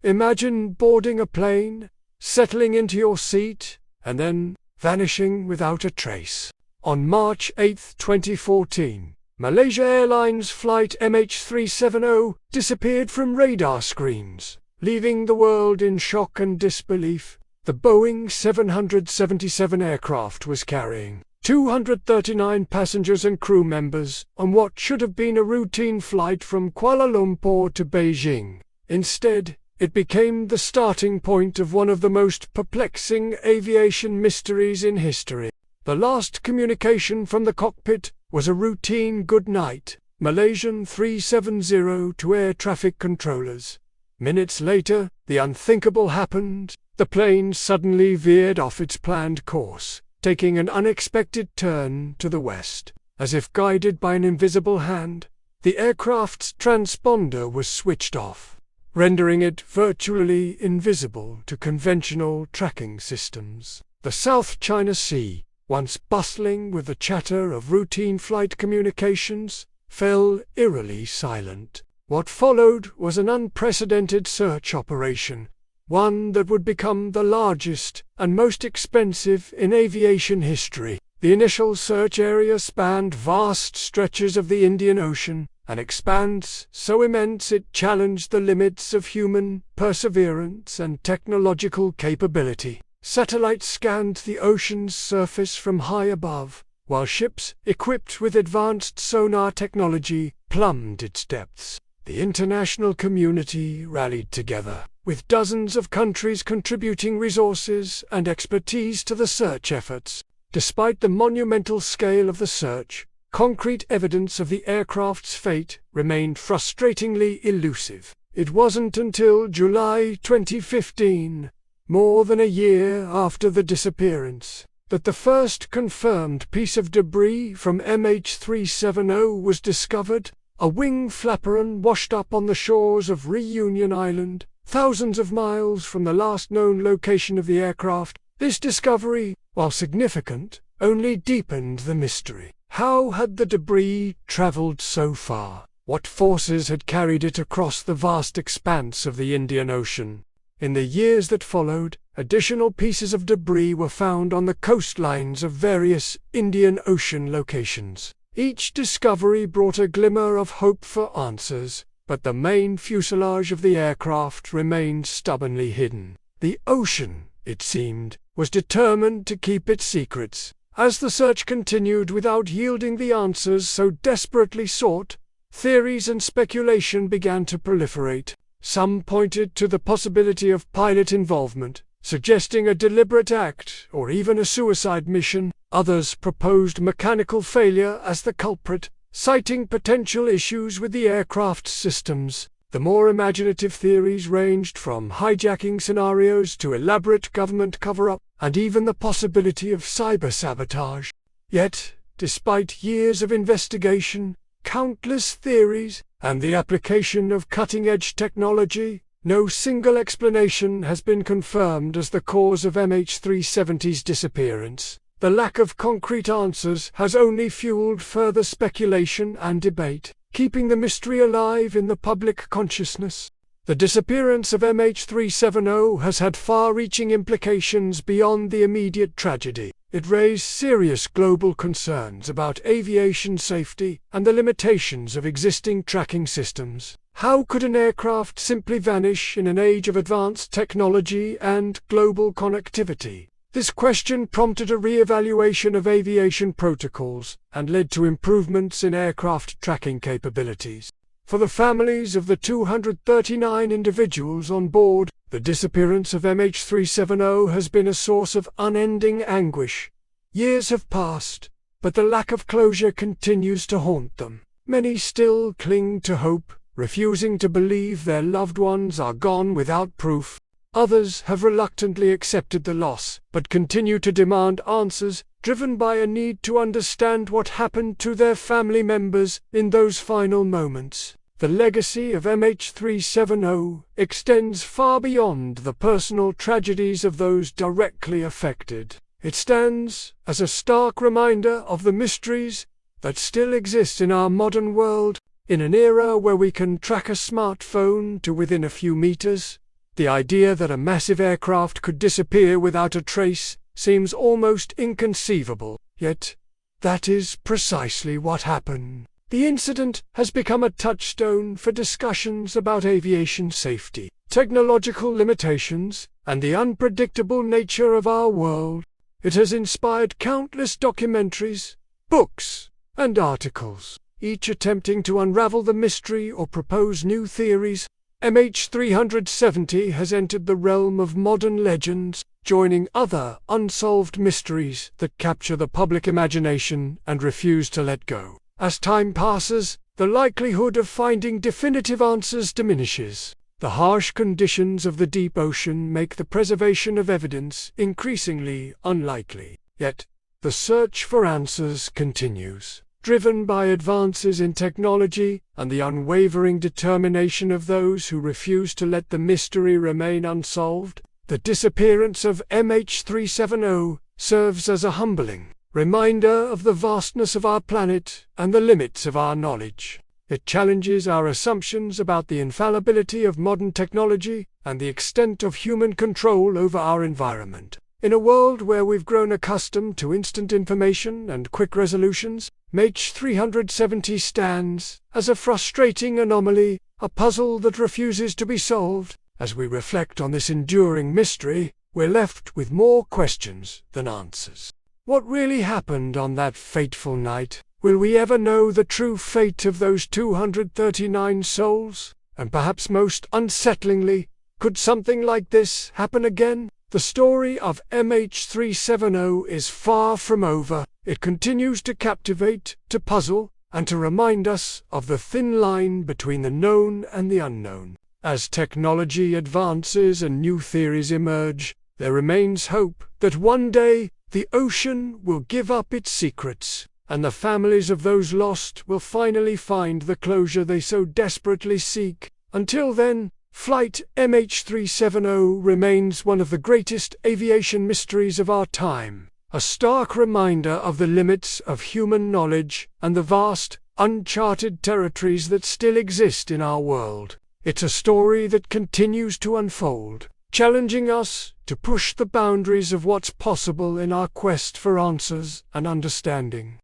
Imagine boarding a plane, settling into your seat, and then vanishing without a trace. On March 8, 2014, Malaysia Airlines Flight MH370 disappeared from radar screens, leaving the world in shock and disbelief. The Boeing 777 aircraft was carrying 239 passengers and crew members on what should have been a routine flight from Kuala Lumpur to Beijing. Instead, it became the starting point of one of the most perplexing aviation mysteries in history. The last communication from the cockpit was a routine good night, Malaysian 370 to air traffic controllers. Minutes later, the unthinkable happened. The plane suddenly veered off its planned course, taking an unexpected turn to the west. As if guided by an invisible hand, the aircraft's transponder was switched off, rendering it virtually invisible to conventional tracking systems. The South China Sea, once bustling with the chatter of routine flight communications, fell eerily silent. What followed was an unprecedented search operation, one that would become the largest and most expensive in aviation history. The initial search area spanned vast stretches of the Indian Ocean, an expanse so immense it challenged the limits of human perseverance and technological capability. Satellites scanned the ocean's surface from high above, while ships, equipped with advanced sonar technology, plumbed its depths. The international community rallied together, with dozens of countries contributing resources and expertise to the search efforts. Despite the monumental scale of the search, concrete evidence of the aircraft's fate remained frustratingly elusive. It wasn't until July 2015, more than a year after the disappearance, that the first confirmed piece of debris from MH370 was discovered, a wing flaperon washed up on the shores of Reunion Island, thousands of miles from the last known location of the aircraft. This discovery, while significant, only deepened the mystery. How had the debris traveled so far? What forces had carried it across the vast expanse of the Indian Ocean? In the years that followed, additional pieces of debris were found on the coastlines of various Indian Ocean locations. Each discovery brought a glimmer of hope for answers, but the main fuselage of the aircraft remained stubbornly hidden. The ocean, it seemed, was determined to keep its secrets. As the search continued without yielding the answers so desperately sought, theories and speculation began to proliferate. Some pointed to the possibility of pilot involvement, suggesting a deliberate act or even a suicide mission. Others proposed mechanical failure as the culprit, citing potential issues with the aircraft's systems. The more imaginative theories ranged from hijacking scenarios to elaborate government cover-up, and even the possibility of cyber-sabotage. Yet, despite years of investigation, countless theories, and the application of cutting-edge technology, no single explanation has been confirmed as the cause of MH370's disappearance. The lack of concrete answers has only fueled further speculation and debate, keeping the mystery alive in the public consciousness. The disappearance of MH370 has had far-reaching implications beyond the immediate tragedy. It raised serious global concerns about aviation safety and the limitations of existing tracking systems. How could an aircraft simply vanish in an age of advanced technology and global connectivity? This question prompted a re-evaluation of aviation protocols and led to improvements in aircraft tracking capabilities. For the families of the 239 individuals on board, the disappearance of MH370 has been a source of unending anguish. Years have passed, but the lack of closure continues to haunt them. Many still cling to hope, refusing to believe their loved ones are gone without proof. Others have reluctantly accepted the loss, but continue to demand answers, driven by a need to understand what happened to their family members in those final moments. The legacy of MH370 extends far beyond the personal tragedies of those directly affected. It stands as a stark reminder of the mysteries that still exist in our modern world. In an era where we can track a smartphone to within a few meters, The idea that a massive aircraft could disappear without a trace seems almost inconceivable, yet that is precisely what happened. The incident has become a touchstone for discussions about aviation safety, technological limitations, and the unpredictable nature of our world. It has inspired countless documentaries, books, and articles, each attempting to unravel the mystery or propose new theories. MH370 has entered the realm of modern legends, joining other unsolved mysteries that capture the public imagination and refuse to let go. As time passes, the likelihood of finding definitive answers diminishes. The harsh conditions of the deep ocean make the preservation of evidence increasingly unlikely. Yet, the search for answers continues, driven by advances in technology and the unwavering determination of those who refuse to let the mystery remain unsolved. The disappearance of MH370 serves as a humbling reminder of the vastness of our planet and the limits of our knowledge. It challenges our assumptions about the infallibility of modern technology and the extent of human control over our environment. In a world where we've grown accustomed to instant information and quick resolutions, MH370 stands as a frustrating anomaly, a puzzle that refuses to be solved. As we reflect on this enduring mystery, we're left with more questions than answers. What really happened on that fateful night? Will we ever know the true fate of those 239 souls? And perhaps most unsettlingly, could something like this happen again? The story of MH370 is far from over. It continues to captivate, to puzzle, and to remind us of the thin line between the known and the unknown. As technology advances and new theories emerge, there remains hope that one day the ocean will give up its secrets, and the families of those lost will finally find the closure they so desperately seek. Until then, Flight MH370 remains one of the greatest aviation mysteries of our time, a stark reminder of the limits of human knowledge and the vast, uncharted territories that still exist in our world. It's a story that continues to unfold, challenging us to push the boundaries of what's possible in our quest for answers and understanding.